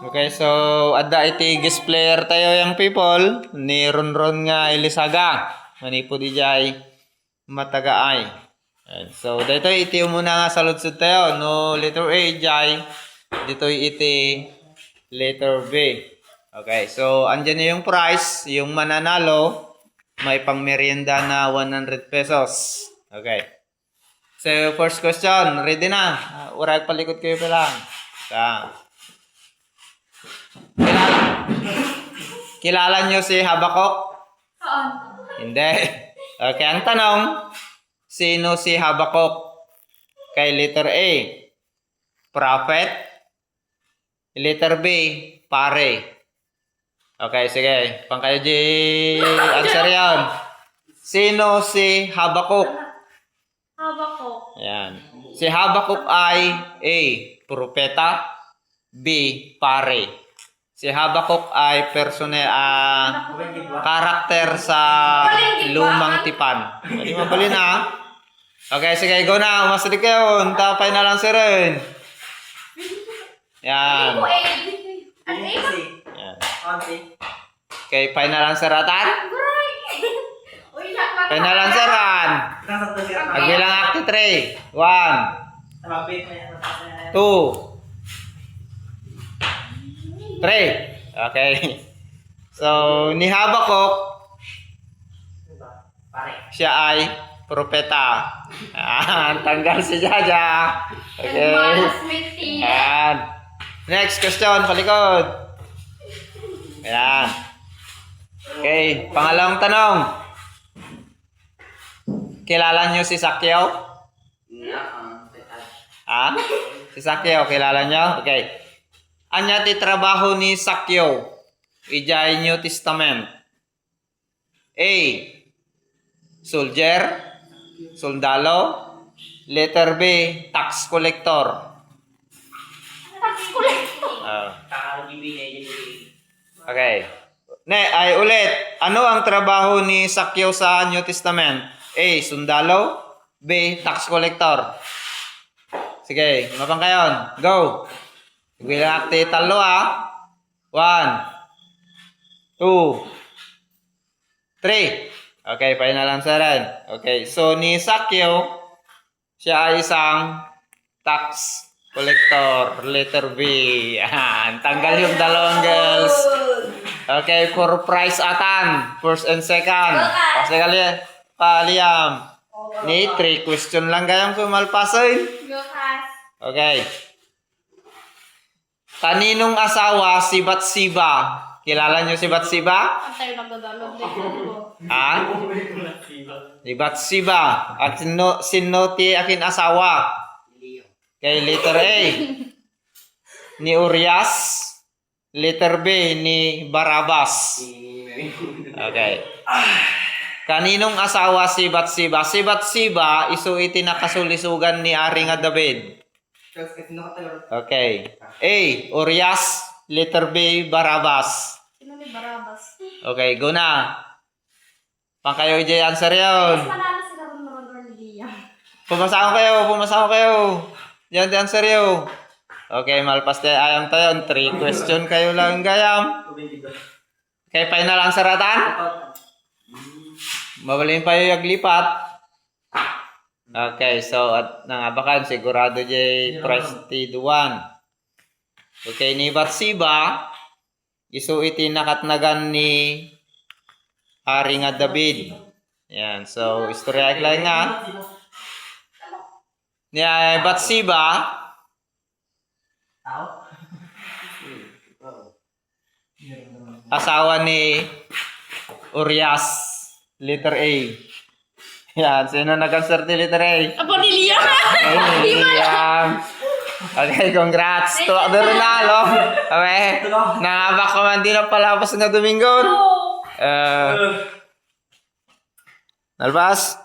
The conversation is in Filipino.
Okay, so ada iti guest player tayo yang people ni Ronron nga Elisaga. Manipo di jay matagaay. So dito iti muna nga saludsud tayo no letter A jay dito iti letter B. Okay, so andyan na yung price, yung mananalo may pangmerienda na 100 pesos. Okay. So first question, ready na? Uray palikod kayo pa lang. Kilala nyo si Habakuk? Saan? Hindi. Okay, ang tanong, sino si Habakuk? Kay letter A, prophet. Letter B, pare. Okay, sige. Pang kayo answer yan. Sino si Habakuk? Habakuk. Ayan. Si Habakuk ay A, propeta. B, pare. Si Habakuk ay karakter sa lumang tipan. Hindi mabali na. Okay, sige, go na. Umasali kayo. Tapay na lang si Ren. Yan. Yan. Okay, final answer atan? Final answer an. Magbilang acti 3. 1, 2, 3. Okay. So, ni Habakuk, siya ay propeta. Tanggal si Jaja. Okay. And next question, palikod. Ayan. Okay, pangalawang tanong. Kilala nyo si Sakyaw? Ha? Si Sakyaw, kilala nyo? Okay. Anya ti trabaho ni Sakyaw? Ijay New Testament. A, soldier, soldalo. Letter B, tax collector. Okay. Ay ulit. Ano ang trabaho ni Sakyaw sa New Testament? A, sundalo. B, tax collector. Sige, mapang kayon. Go. Bilang akti talo 1, 2, 3. Okay, final answer rin. Okay, so ni Sakyaw, siya ay isang tax collector. Letter B. Tanggal yung dalawang girls. Okay, for prize atan. First and second. Kasi Liam. Ni 3 question lang kayang pumalpasoy. Okay. Kaninong asawa si Batsiba? Kilala nyo si Batsiba? Antay nagdadalog din ko. Ha? Si Batsiba. At sino ti akin asawa? Kay letter A, ni Urias. Letter B, ni Barabas. Okay. Kaninong asawa si Batsiba? Si Batsiba, isu iti nakasulisugan ni Ari nga David. Okay. A, Urias. Letter B, Barabas. Sino ni Barabas? Okay, go na. Pang kayo i answer yun. Manalo sila ng Ronron Liam. Pumasako kayo. Yan di answer yun. Okay, malpas tayo ayam tayo. 3 question kayo lang gayam. Okay, final answer atan? Mabalin pa yung yaglipat. Okay, so at nangabakan sigurado jay prestige 1. Okay, ni Batsiba isu iti nakatnagan ni Ari nga David. Yan, so istorya lang nga. Ni Batsiba asawa ni Urias, letter A. Yan, sino nag-answer ni letter A? Apo ni Liam! Liam. Okay, congrats. Tuwak na Ronaldo. Okay, nangabak ko man din ang palabas nga Domingo. Nalpas?